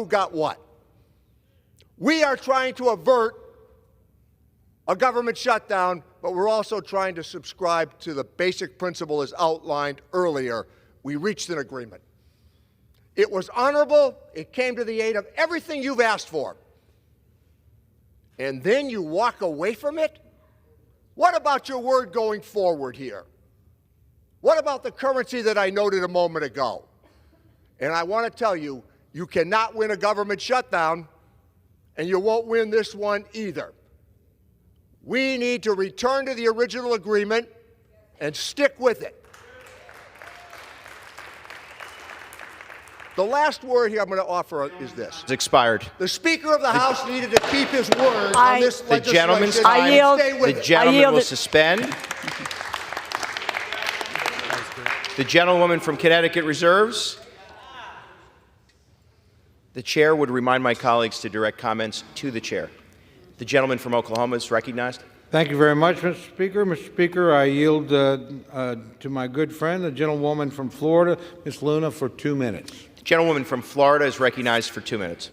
who got what. We are trying to avert a government shutdown, but we're also trying to subscribe to the basic principle as outlined earlier. We reached an agreement. It was honorable. It came to the aid of everything you've asked for. And then you walk away from it? What about your word going forward here? What about the currency that I noted a moment ago? And I want to tell you, you cannot win a government shutdown, and you won't win this one either. We need to return to the original agreement and stick with it. The last word here I'm going to offer is this. It's expired. The Speaker of the House needed to keep his word on this legislation. The gentleman's time. The gentleman will suspend. The gentlewoman from Connecticut reserves. The chair would remind my colleagues to direct comments to the chair. The gentleman from Oklahoma is recognized. Thank you very much, Mr. Speaker. Mr. Speaker, I yield to my good friend, the gentlewoman from Florida, Ms. Luna, for 2 minutes. The gentlewoman from Florida is recognized for 2 minutes.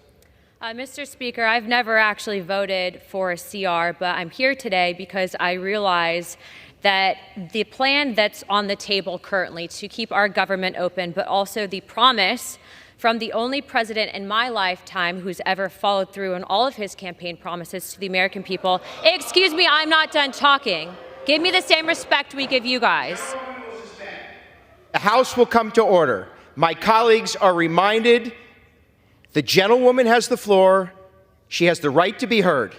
Mr. Speaker, I've never actually voted for a CR, but I'm here today because I realize that the plan that's on the table currently to keep our government open, but also the promise from the only president in my lifetime who's ever followed through on all of his campaign promises to the American people. Excuse me, I'm not done talking. Give me the same respect we give you guys. The House will come to order. My colleagues are reminded the gentlewoman has the floor. She has the right to be heard.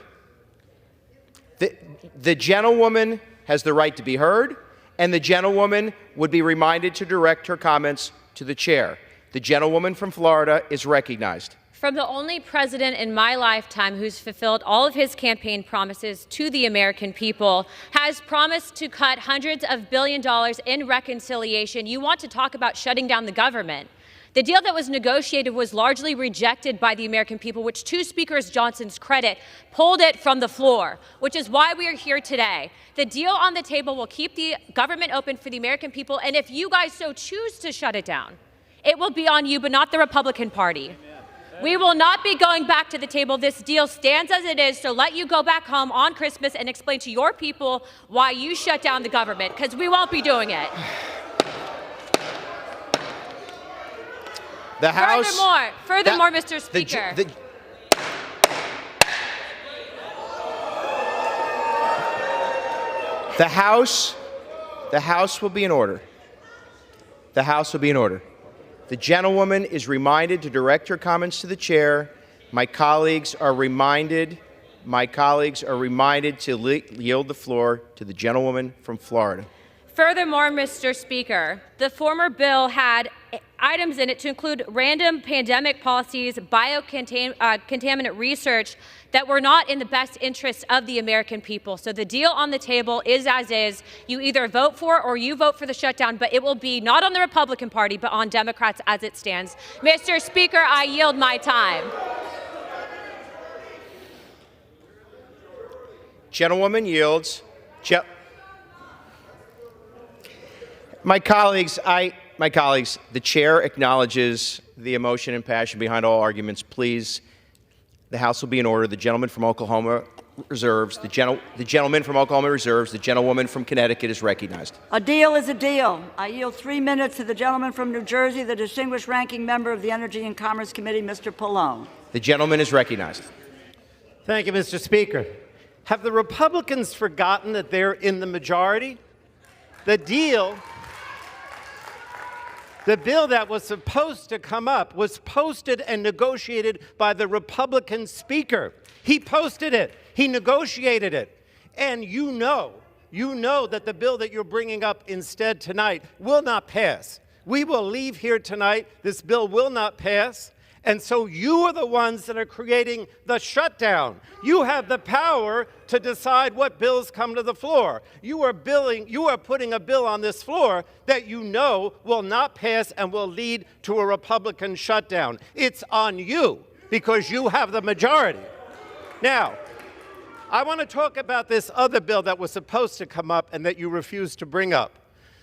The gentlewoman has the right to be heard, and the gentlewoman would be reminded to direct her comments to the chair. The gentlewoman from Florida is recognized. From the only president in my lifetime who's fulfilled all of his campaign promises to the American people, has promised to cut hundreds of billions of dollars in reconciliation. You want to talk about shutting down the government. The deal that was negotiated was largely rejected by the American people, which, to Speaker Johnson's credit, pulled it from the floor, which is why we are here today. The deal on the table will keep the government open for the American people, and if you guys so choose to shut it down, it will be on you, but not the Republican Party. We will not be going back to the table. This deal stands as it is, so let you go back home on Christmas and explain to your people why you shut down the government, because we won't be doing it. The House. Furthermore, Mr. Speaker. The House will be in order. The House will be in order. The gentlewoman is reminded to direct her comments to the chair. My colleagues are reminded to yield the floor to the gentlewoman from Florida. Furthermore, Mr. Speaker, the former bill had items in it to include random pandemic policies, biocontaminant research that were not in the best interest of the American people. So the deal on the table is as is. You either vote for or you vote for the shutdown, but it will be not on the Republican Party, but on Democrats as it stands. Mr. Speaker, I yield my time. Gentlewoman yields. My colleagues, the chair acknowledges the emotion and passion behind all arguments. Please, the House will be in order. The gentleman from Oklahoma reserves. The gentleman from Oklahoma reserves. The gentlewoman from Connecticut is recognized. A deal is a deal. I yield 3 minutes to the gentleman from New Jersey, the distinguished ranking member of the Energy and Commerce Committee, Mr. Pallone. The gentleman is recognized. Thank you, Mr. Speaker. Have the Republicans forgotten that they're in the majority? The bill that was supposed to come up was posted and negotiated by the Republican Speaker. He posted it. He negotiated it. And you know that the bill that you're bringing up instead tonight will not pass. We will leave here tonight. This bill will not pass. And so you are the ones that are creating the shutdown. You have the power to decide what bills come to the floor. You are putting a bill on this floor that you know will not pass and will lead to a Republican shutdown. It's on you because you have the majority. Now, I want to talk about this other bill that was supposed to come up and that you refused to bring up.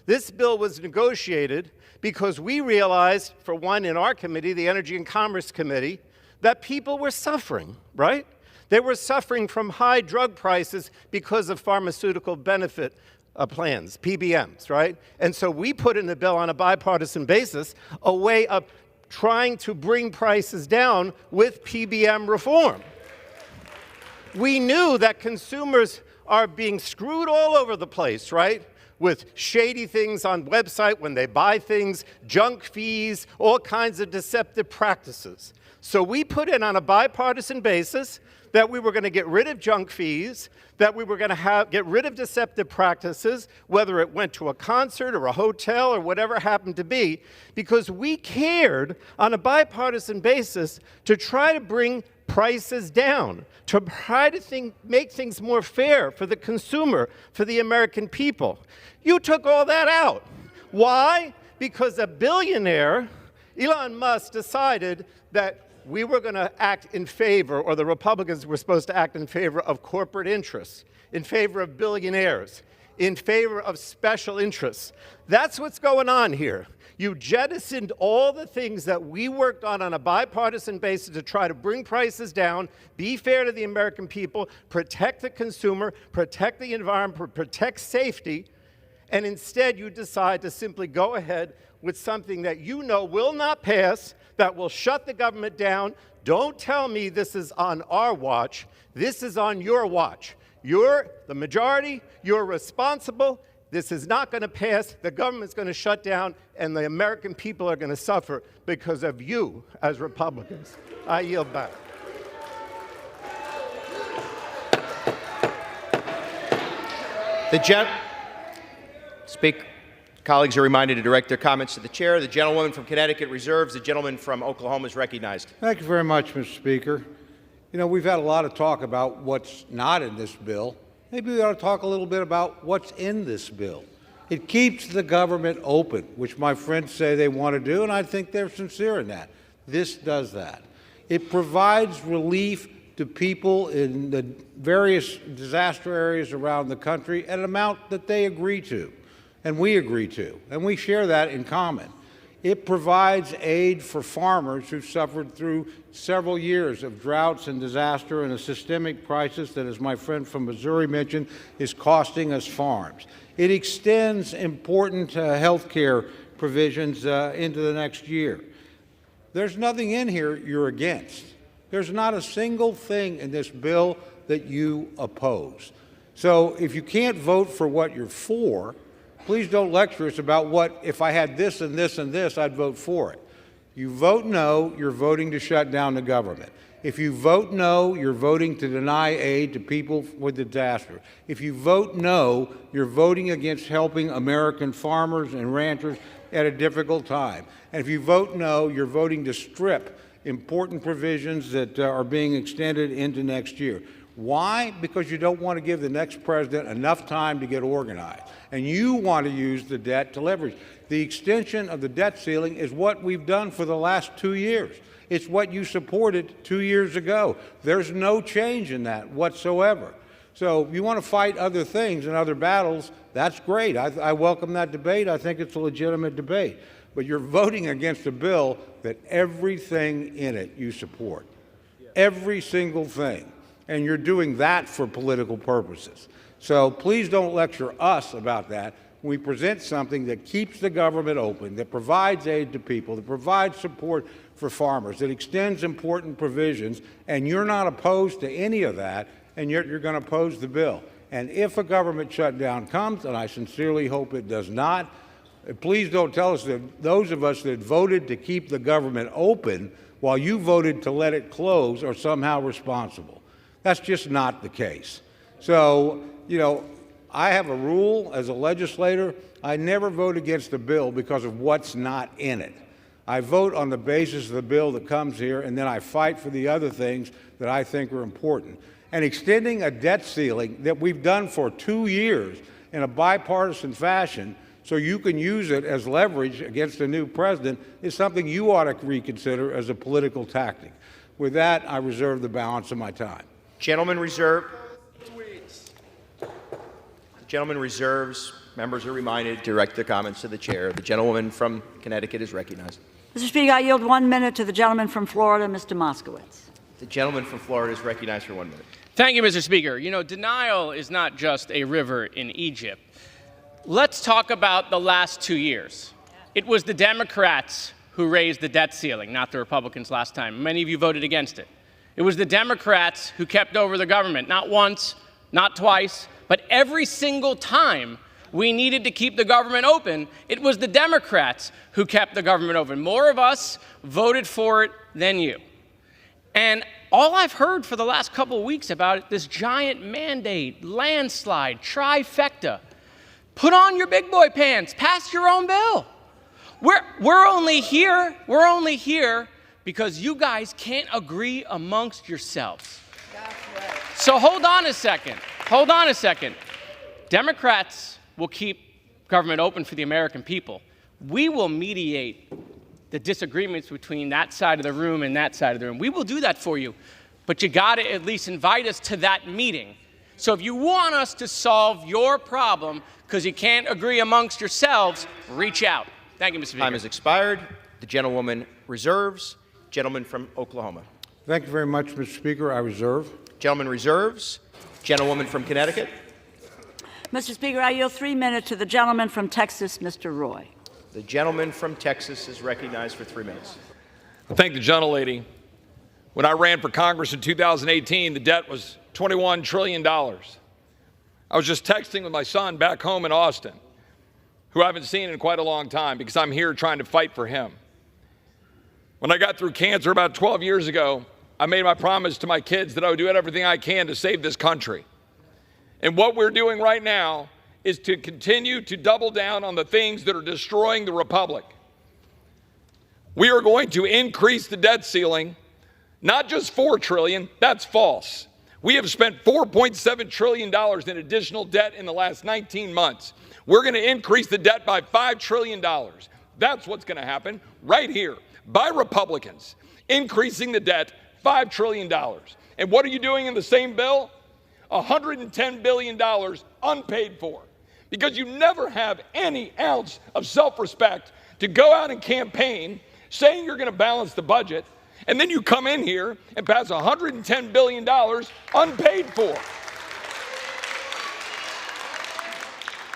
This bill was negotiated because we realized, for one, in our committee, the Energy and Commerce Committee, that people were suffering, right? They were suffering from high drug prices because of pharmaceutical benefit plans, PBMs, right? And so we put in the bill on a bipartisan basis a way of trying to bring prices down with PBM reform. We knew that consumers are being screwed all over the place, right? With shady things on website when they buy things, junk fees, all kinds of deceptive practices. So we put in on a bipartisan basis that we were going to get rid of junk fees, that we were going to get rid of deceptive practices, whether it went to a concert or a hotel or whatever it happened to be, because we cared on a bipartisan basis to try to bring prices down, to try to make things more fair for the consumer, for the American people. You took all that out. Why? Because a billionaire, Elon Musk, decided that we were going to act in favor, or the Republicans were supposed to act in favor of corporate interests, in favor of billionaires, in favor of special interests. That's what's going on here. You jettisoned all the things that we worked on a bipartisan basis to try to bring prices down, be fair to the American people, protect the consumer, protect the environment, protect safety, and instead you decide to simply go ahead with something that you know will not pass, that will shut the government down. Don't tell me this is on our watch. This is on your watch. You're the majority. You're responsible. This is not going to pass. The government's going to shut down, and the American people are going to suffer because of you as Republicans. I yield back. Colleagues are reminded to direct their comments to the chair. The gentlewoman from Connecticut reserves. The gentleman from Oklahoma is recognized. Thank you very much, Mr. Speaker. You know, we've had a lot of talk about what's not in this bill. Maybe we ought to talk a little bit about what's in this bill. It keeps the government open, which my friends say they want to do, and I think they're sincere in that. This does that. It provides relief to people in the various disaster areas around the country at an amount that they agree to, and we agree to, and we share that in common. It provides aid for farmers who've suffered through several years of droughts and disaster and a systemic crisis that, as my friend from Missouri mentioned, is costing us farms. It extends important health care provisions into the next year. There's nothing in here you're against. There's not a single thing in this bill that you oppose. So if you can't vote for what you're for, please don't lecture us about what, if I had this and this and this, I'd vote for it. You vote no, you're voting to shut down the government. If you vote no, you're voting to deny aid to people with disaster. If you vote no, you're voting against helping American farmers and ranchers at a difficult time. And if you vote no, you're voting to strip important provisions that are being extended into next year. Why? Because you don't want to give the next president enough time to get organized. And you want to use the debt to leverage. The extension of the debt ceiling is what we've done for the last 2 years. It's what you supported 2 years ago. There's no change in that whatsoever. So if you want to fight other things and other battles, that's great. I welcome that debate. I think it's a legitimate debate. But you're voting against a bill that everything in it you support. Every single thing. And you're doing that for political purposes. So please don't lecture us about that. We present something that keeps the government open, that provides aid to people, that provides support for farmers, that extends important provisions, and you're not opposed to any of that, and yet you're going to oppose the bill. And if a government shutdown comes, and I sincerely hope it does not, please don't tell us that those of us that voted to keep the government open while you voted to let it close are somehow responsible. That's just not the case. So, you know, I have a rule as a legislator. I never vote against a bill because of what's not in it. I vote on the basis of the bill that comes here, and then I fight for the other things that I think are important. And extending a debt ceiling that we've done for 2 years in a bipartisan fashion so you can use it as leverage against a new president is something you ought to reconsider as a political tactic. With that, I reserve the balance of my time. Gentleman reserved. The gentleman reserves. Members are reminded to direct their comments to the chair. The gentlewoman from Connecticut is recognized. Mr. Speaker, I yield 1 minute to the gentleman from Florida, Mr. Moskowitz. The gentleman from Florida is recognized for 1 minute. Thank you, Mr. Speaker. You know, denial is not just a river in Egypt. Let's talk about the last 2 years. It was the Democrats who raised the debt ceiling, not the Republicans last time. Many of you voted against it. It was the Democrats who kept over the government, not once, not twice, but every single time we needed to keep the government open, it was the Democrats who kept the government open. More of us voted for it than you. And all I've heard for the last couple of weeks about it, this giant mandate, landslide, trifecta. Put on your big boy pants, pass your own bill. We're only here because you guys can't agree amongst yourselves. So hold on a second. Democrats will keep government open for the American people. We will mediate the disagreements between that side of the room and that side of the room. We will do that for you, but you got to at least invite us to that meeting. So if you want us to solve your problem because you can't agree amongst yourselves, reach out. Thank you, Mr. Speaker. Time has expired. The gentlewoman reserves. Gentleman from Oklahoma. Thank you very much, Mr. Speaker. I reserve. Gentleman reserves. Gentlewoman from Connecticut. Mr. Speaker, I yield 3 minutes to the gentleman from Texas, Mr. Roy. The gentleman from Texas is recognized for 3 minutes. I thank the gentlelady. When I ran for Congress in 2018, the debt was $21 trillion. I was just texting with my son back home in Austin, who I haven't seen in quite a long time because I'm here trying to fight for him. When I got through cancer about 12 years ago, I made my promise to my kids that I would do everything I can to save this country. And what we're doing right now is to continue to double down on the things that are destroying the republic. We are going to increase the debt ceiling, not just $4 trillion, that's false. We have spent $4.7 trillion in additional debt in the last 19 months. We're going to increase the debt by $5 trillion. That's what's going to happen right here by Republicans, increasing the debt $5 trillion. And what are you doing in the same bill? $110 billion unpaid for, because you never have any ounce of self-respect to go out and campaign saying you're going to balance the budget, and then you come in here and pass $110 billion unpaid for.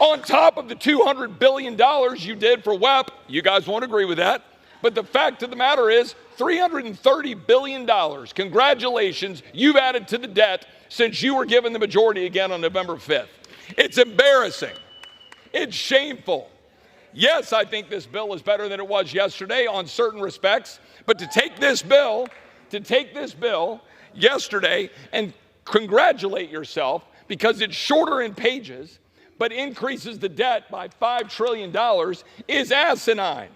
On top of the $200 billion you did for WEP, you guys won't agree with that, but the fact of the matter is $330 billion. Congratulations, you've added to the debt since you were given the majority again on November 5th. It's embarrassing. It's shameful. Yes, I think this bill is better than it was yesterday on certain respects, but to take this bill yesterday and congratulate yourself because it's shorter in pages but increases the debt by $5 trillion is asinine.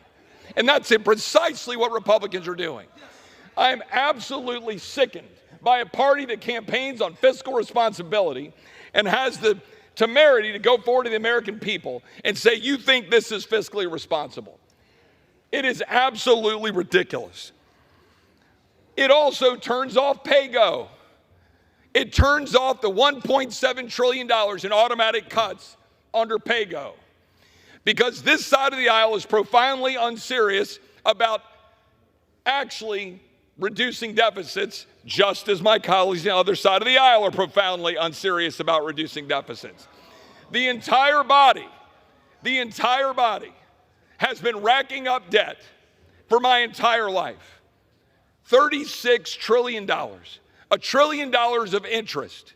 And that's precisely what Republicans are doing. I am absolutely sickened by a party that campaigns on fiscal responsibility and has the temerity to go forward to the American people and say, you think this is fiscally responsible. It is absolutely ridiculous. It also turns off PAYGO. It turns off the $1.7 trillion in automatic cuts under PAYGO, because this side of the aisle is profoundly unserious about actually reducing deficits, just as my colleagues on the other side of the aisle are profoundly unserious about reducing deficits. The entire body has been racking up debt for my entire life. $36 trillion, $1 trillion of interest.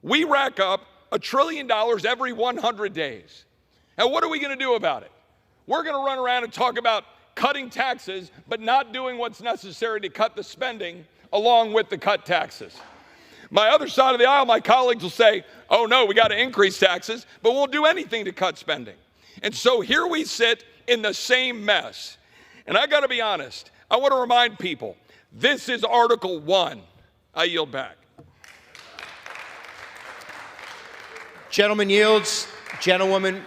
We rack up $1 trillion every 100 days. Now, what are we going to do about it? We're going to run around and talk about cutting taxes, but not doing what's necessary to cut the spending along with the cut taxes. My other side of the aisle, my colleagues will say, oh no, we got to increase taxes, but we'll do anything to cut spending. And so here we sit in the same mess. And I got to be honest, I want to remind people, this is Article 1. I yield back. Gentleman yields. Gentlewoman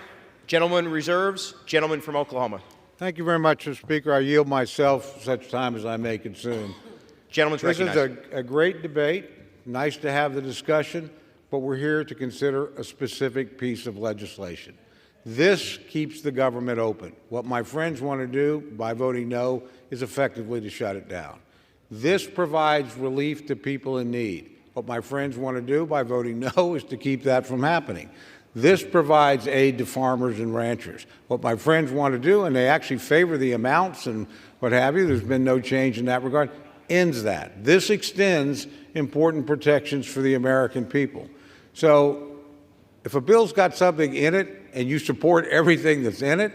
reserves. Gentleman from Oklahoma. Thank you very much, Mr. Speaker. I yield myself such time as I may consume. Gentleman's recognized. This is a great debate. Nice to have the discussion, but we're here to consider a specific piece of legislation. This keeps the government open. What my friends want to do by voting no is effectively to shut it down. This provides relief to people in need. What my friends want to do by voting no is to keep that from happening. This provides aid to farmers and ranchers. What my friends want to do, and they actually favor the amounts and what have you, there's been no change in that regard, ends that. This extends important protections for the American people. So if a bill's got something in it and you support everything that's in it,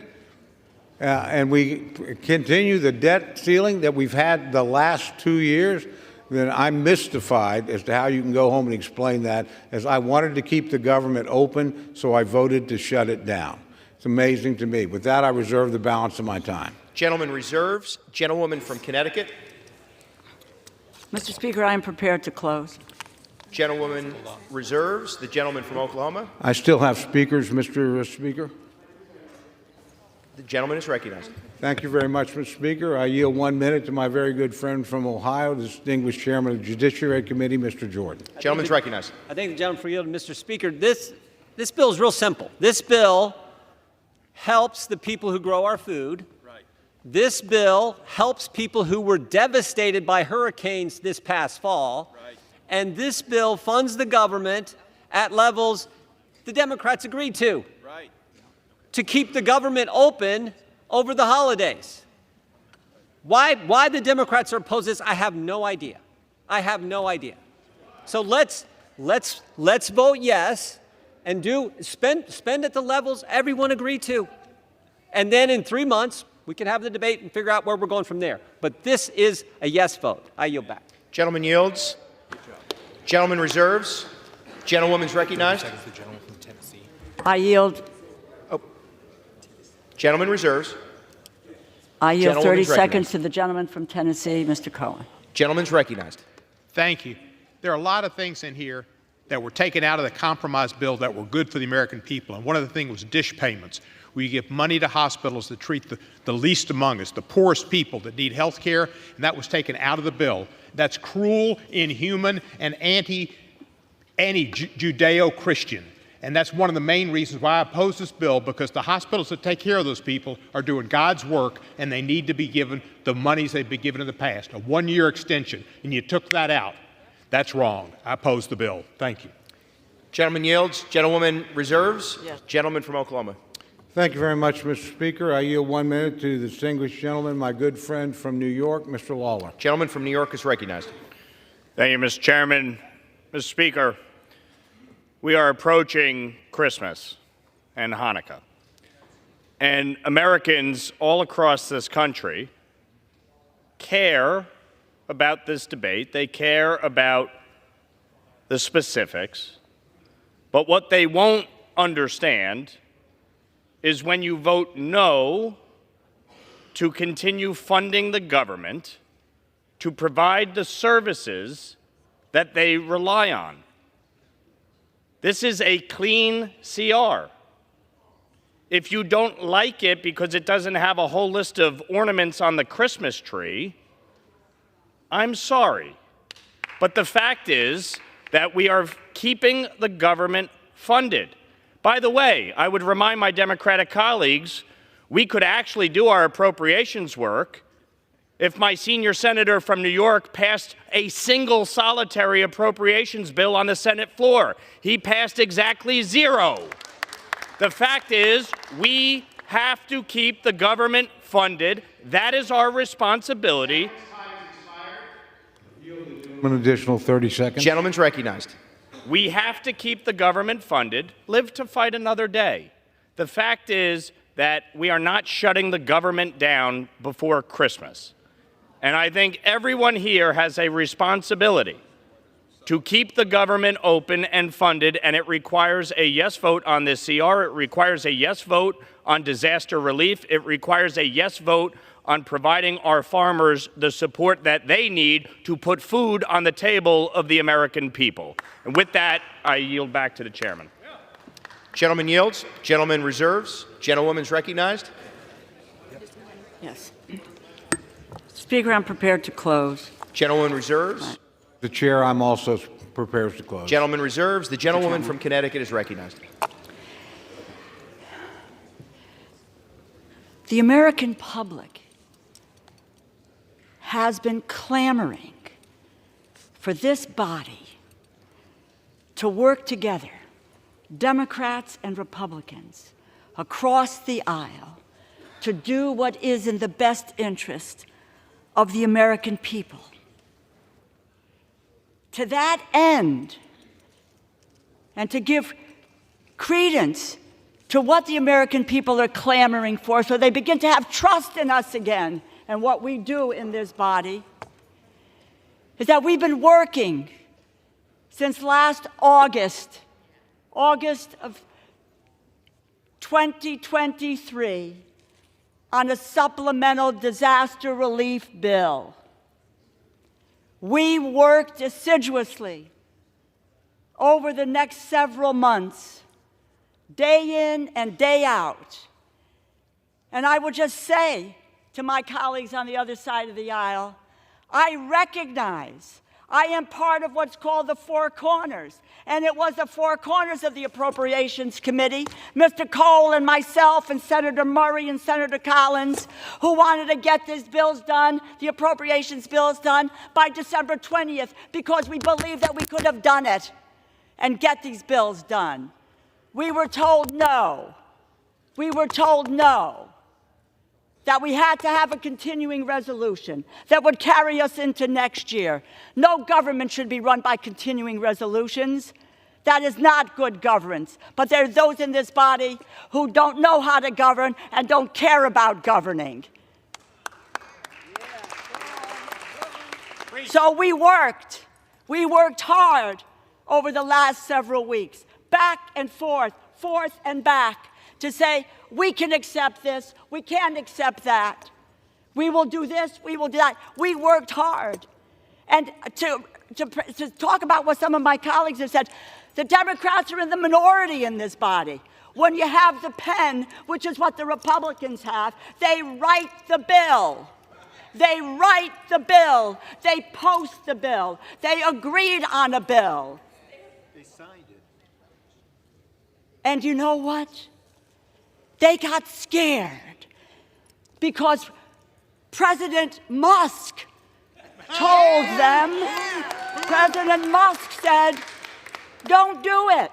and we continue the debt ceiling that we've had the last 2 years, then I'm mystified as to how you can go home and explain that, as I wanted to keep the government open, so I voted to shut it down. It's amazing to me. With that, I reserve the balance of my time. Gentleman reserves. Gentlewoman from Connecticut. Mr. Speaker, I am prepared to close. Gentlewoman reserves. The gentleman from Oklahoma. I still have speakers, Mr. Speaker. The gentleman is recognized. Thank you very much, Mr. Speaker. I yield 1 minute to my very good friend from Ohio, the distinguished chairman of the Judiciary Committee, Mr. Jordan. Gentleman's recognized. I thank the gentleman for yielding. Mr. Speaker, this bill is real simple. This bill helps the people who grow our food. Right. This bill helps people who were devastated by hurricanes this past fall. Right. And this bill funds the government at levels the Democrats agreed to. Right. To keep the government open over the holidays. Why the Democrats are opposed to this, I have no idea. I have no idea. So let's vote yes and spend at the levels everyone agreed to. And then in 3 months, we can have the debate and figure out where we're going from there. But this is a yes vote. I yield back. Gentleman yields. Gentleman reserves. Gentlewoman's recognized. I yield. Gentleman reserves. I yield 30 Gentlewoman's seconds recognized. to the gentleman from Tennessee, Mr. Cohen. Gentleman's recognized. Thank you. There are a lot of things in here that were taken out of the compromise bill that were good for the American people. And one of the things was dish payments, where you give money to hospitals that treat the least among us, the poorest people that need health care, and that was taken out of the bill. That's cruel, inhuman, and anti-Judeo-Christian. And that's one of the main reasons why I oppose this bill, because the hospitals that take care of those people are doing God's work, and they need to be given the monies they've been given in the past, a 1-year extension, and you took that out. That's wrong. I oppose the bill. Thank you. Gentleman yields. Gentlewoman reserves. Yes. Gentleman from Oklahoma. Thank you very much, Mr. Speaker. I yield 1 minute to the distinguished gentleman, my good friend from New York, Mr. Lawler. Gentleman from New York is recognized. Thank you, Mr. Chairman. Mr. Speaker, we are approaching Christmas and Hanukkah. And Americans all across this country care about this debate. They care about the specifics. But what they won't understand is when you vote no to continue funding the government to provide the services that they rely on. This is a clean CR. If you don't like it because it doesn't have a whole list of ornaments on the Christmas tree, I'm sorry. But the fact is that we are keeping the government funded. By the way, I would remind my Democratic colleagues, we could actually do our appropriations work if my senior senator from New York passed a single solitary appropriations bill on the Senate floor. He passed exactly 0. The fact is, we have to keep the government funded. That is our responsibility. An additional 30 seconds. Gentleman's recognized. We have to keep the government funded, live to fight another day. The fact is that we are not shutting the government down before Christmas. And I think everyone here has a responsibility to keep the government open and funded, and it requires a yes vote on this CR. It requires a yes vote on disaster relief. It requires a yes vote on providing our farmers the support that they need to put food on the table of the American people. And with that, I yield back to the chairman. Gentleman yields. Gentleman reserves. Gentlewoman's recognized. Yes. Speaker, I'm prepared to close. Gentlewoman reserves. The chair, I'm also prepared to close. Gentleman reserves. The gentlewoman from Connecticut is recognized. The American public has been clamoring for this body to work together, Democrats and Republicans, across the aisle, to do what is in the best interest of the American people. To that end, and to give credence to what the American people are clamoring for, so they begin to have trust in us again and what we do in this body, is that we've been working since last August of 2023, on a supplemental disaster relief bill. We worked assiduously over the next several months, day in and day out. And I will just say to my colleagues on the other side of the aisle, I recognize I am part of what's called the Four Corners, and it was the Four Corners of the Appropriations Committee, Mr. Cole and myself and Senator Murray and Senator Collins, who wanted to get these bills done, the appropriations bills done, by December 20th, because we believed that we could have done it and get these bills done. We were told no. We were told no. That we had to have a continuing resolution that would carry us into next year. No government should be run by continuing resolutions. That is not good governance. But there are those in this body who don't know how to govern and don't care about governing. So we worked hard over the last several weeks, back and forth and back, to say, we can accept this, we can't accept that. We will do this, we will do that. We worked hard. And to talk about what some of my colleagues have said, the Democrats are in the minority in this body. When you have the pen, which is what the Republicans have, they write the bill. They write the bill. They post the bill. They agreed on a bill. They signed it. And you know what? They got scared because President Musk told them, President Musk said, don't do it.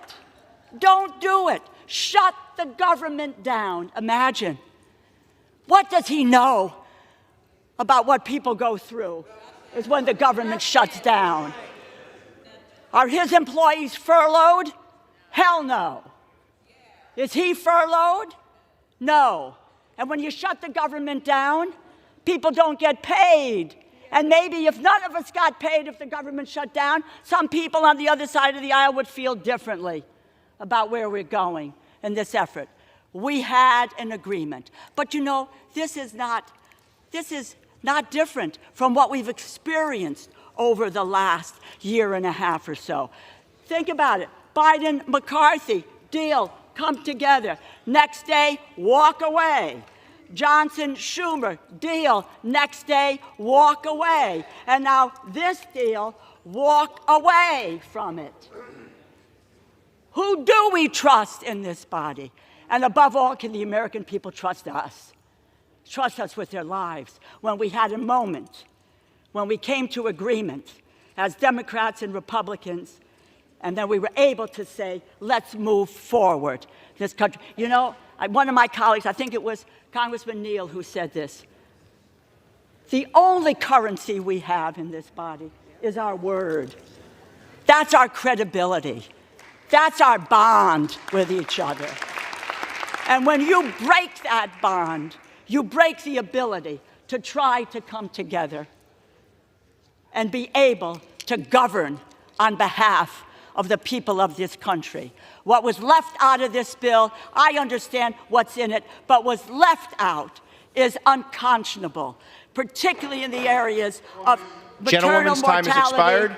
Don't do it. Shut the government down. Imagine. What does he know about what people go through is when the government shuts down? Are his employees furloughed? Hell no. Is he furloughed? No. And when you shut the government down, people don't get paid. And maybe if none of us got paid if the government shut down, some people on the other side of the aisle would feel differently about where we're going in this effort. We had an agreement. But you know, this is not different from what we've experienced over the last year and a half or so. Think about it. Biden, McCarthy, deal, come together. Next day, walk away. Johnson, Schumer, deal. Next day, walk away. And now this deal, walk away from it. Who do we trust in this body? And above all, can the American people trust us? Trust us with their lives. When we had a moment, when we came to agreement as Democrats and Republicans, and then we were able to say, let's move forward this country. You know, one of my colleagues, I think it was Congressman Neal, who said this. The only currency we have in this body is our word. That's our credibility. That's our bond with each other. And when you break that bond, you break the ability to try to come together and be able to govern on behalf of the people of this country. What was left out of this bill, I understand what's in it, but what's left out is unconscionable, particularly in the areas of maternal mortality. Gentlewoman's time has expired.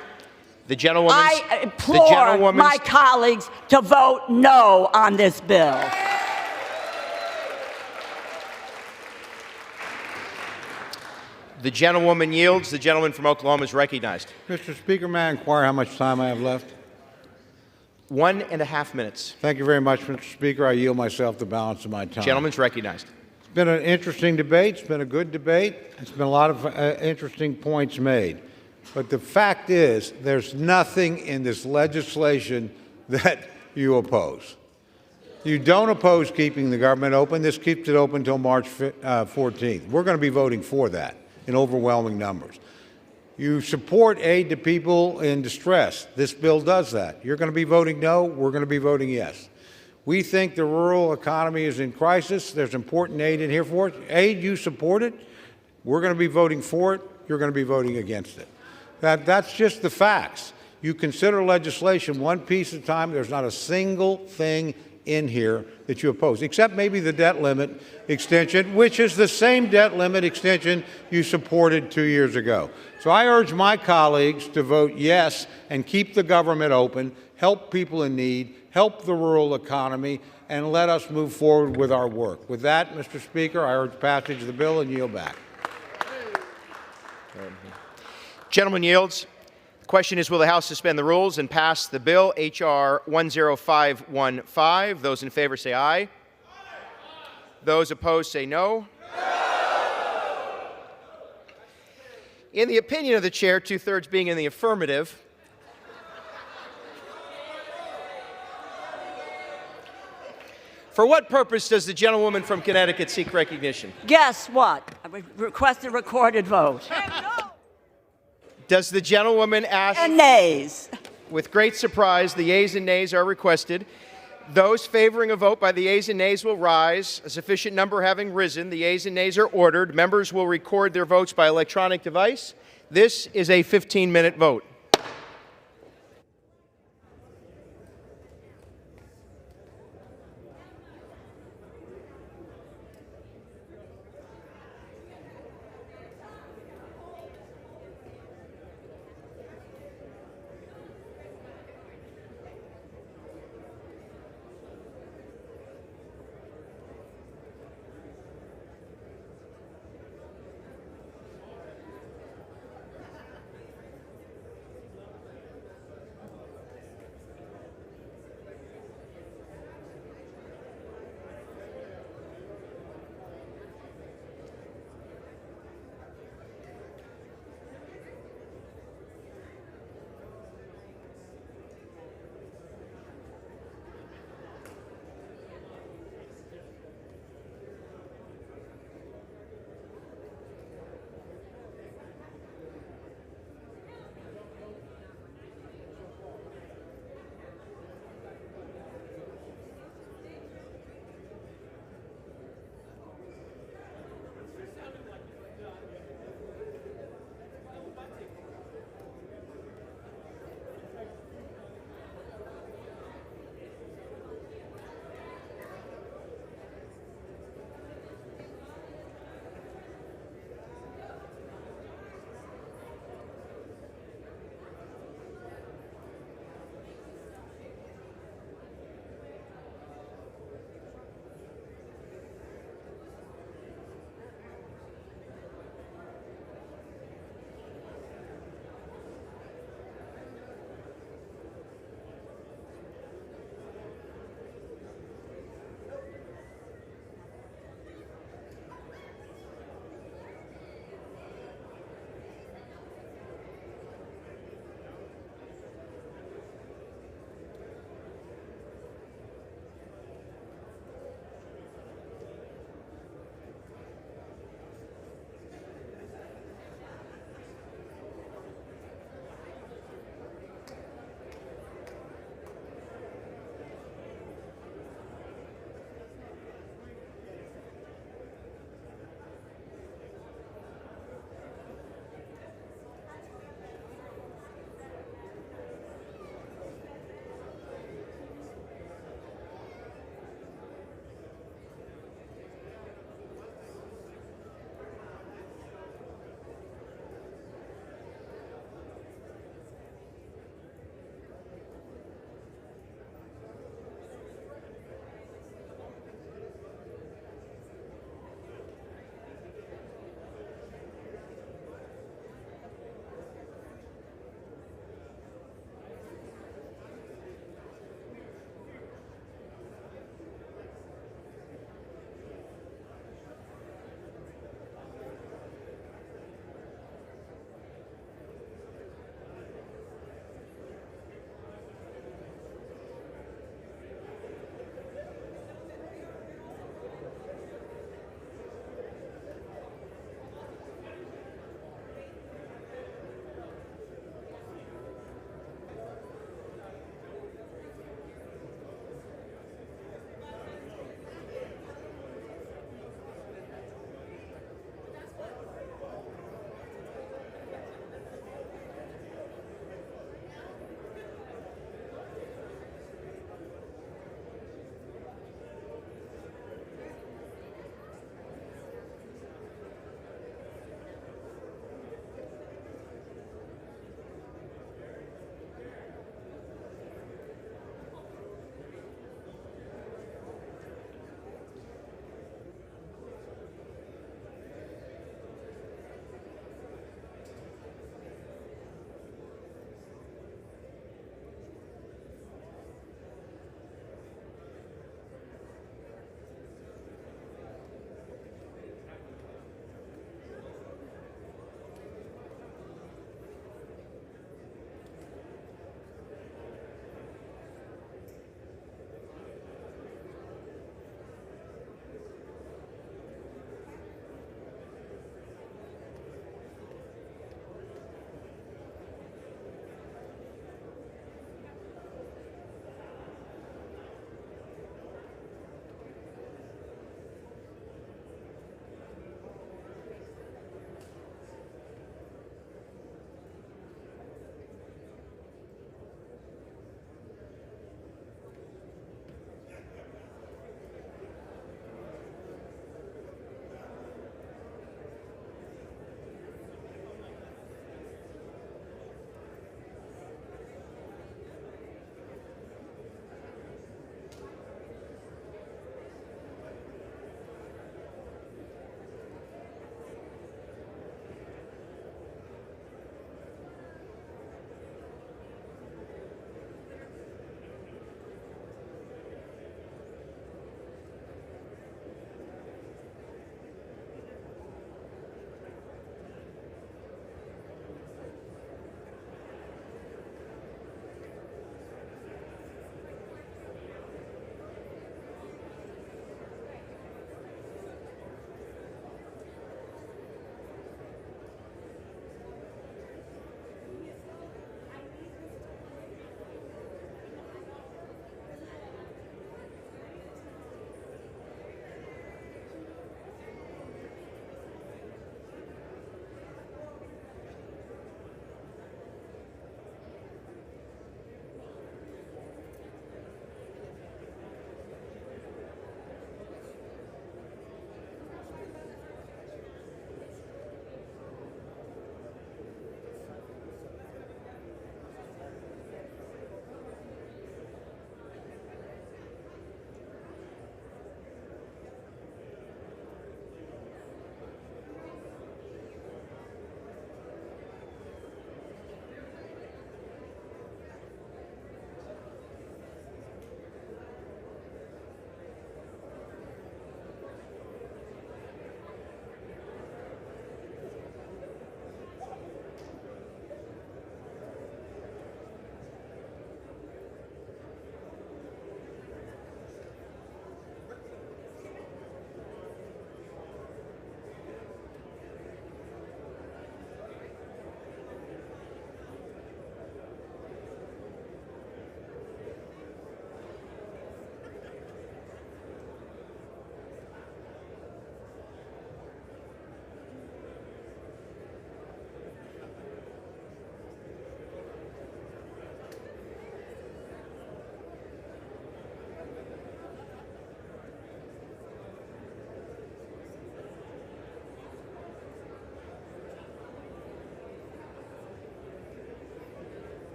I implore my colleagues to vote no on this bill. The gentlewoman yields. The gentleman from Oklahoma is recognized. Mr. Speaker, may I inquire how much time I have left? 1.5 minutes. Thank you very much, Mr. Speaker. I yield myself the balance of my time. Gentleman's recognized. been an interesting debate. It's been a good debate. It's been a lot of interesting points made. But the fact is, there's nothing in this legislation that you oppose. You don't oppose keeping the government open. This keeps it open until March 14th. We're going to be voting for that in overwhelming numbers. You support aid to people in distress. This bill does that. You're going to be voting no. We're going to be voting yes. We think the rural economy is in crisis. There's important aid in here for it. Aid, you support it. We're going to be voting for it. You're going to be voting against it. That's just the facts. You consider legislation one piece at a time. There's not a single thing in here that you oppose, except maybe the debt limit extension, which is the same debt limit extension you supported 2 years ago. So I urge my colleagues to vote yes and keep the government open, help people in need, help the rural economy, and let us move forward with our work. With that, Mr. Speaker, I urge passage of the bill and yield back. Gentleman yields. The question is, will the House suspend the rules and pass the bill, H.R. 10515? Those in favor say aye. Aye. Those opposed say no. No. In the opinion of the chair, 2/3 being in the affirmative, for what purpose does the gentlewoman from Connecticut seek recognition? Guess what? I request a recorded vote. Does the gentlewoman ask? And nays. With great surprise, the yeas and nays are requested. Those favoring a vote by the yeas and nays will rise. A sufficient number having risen, the yeas and nays are ordered. Members will record their votes by electronic device. This is a 15-minute vote.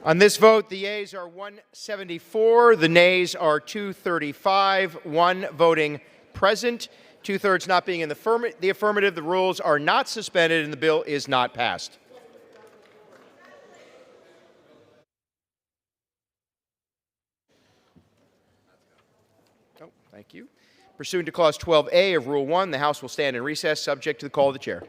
On this vote, the yeas are 174, the nays are 235, one voting present, two-thirds not being in the affirmative. The rules are not suspended and the bill is not passed. Oh, thank you. Pursuant to Clause 12A of Rule 1, the House will stand in recess subject to the call of the chair.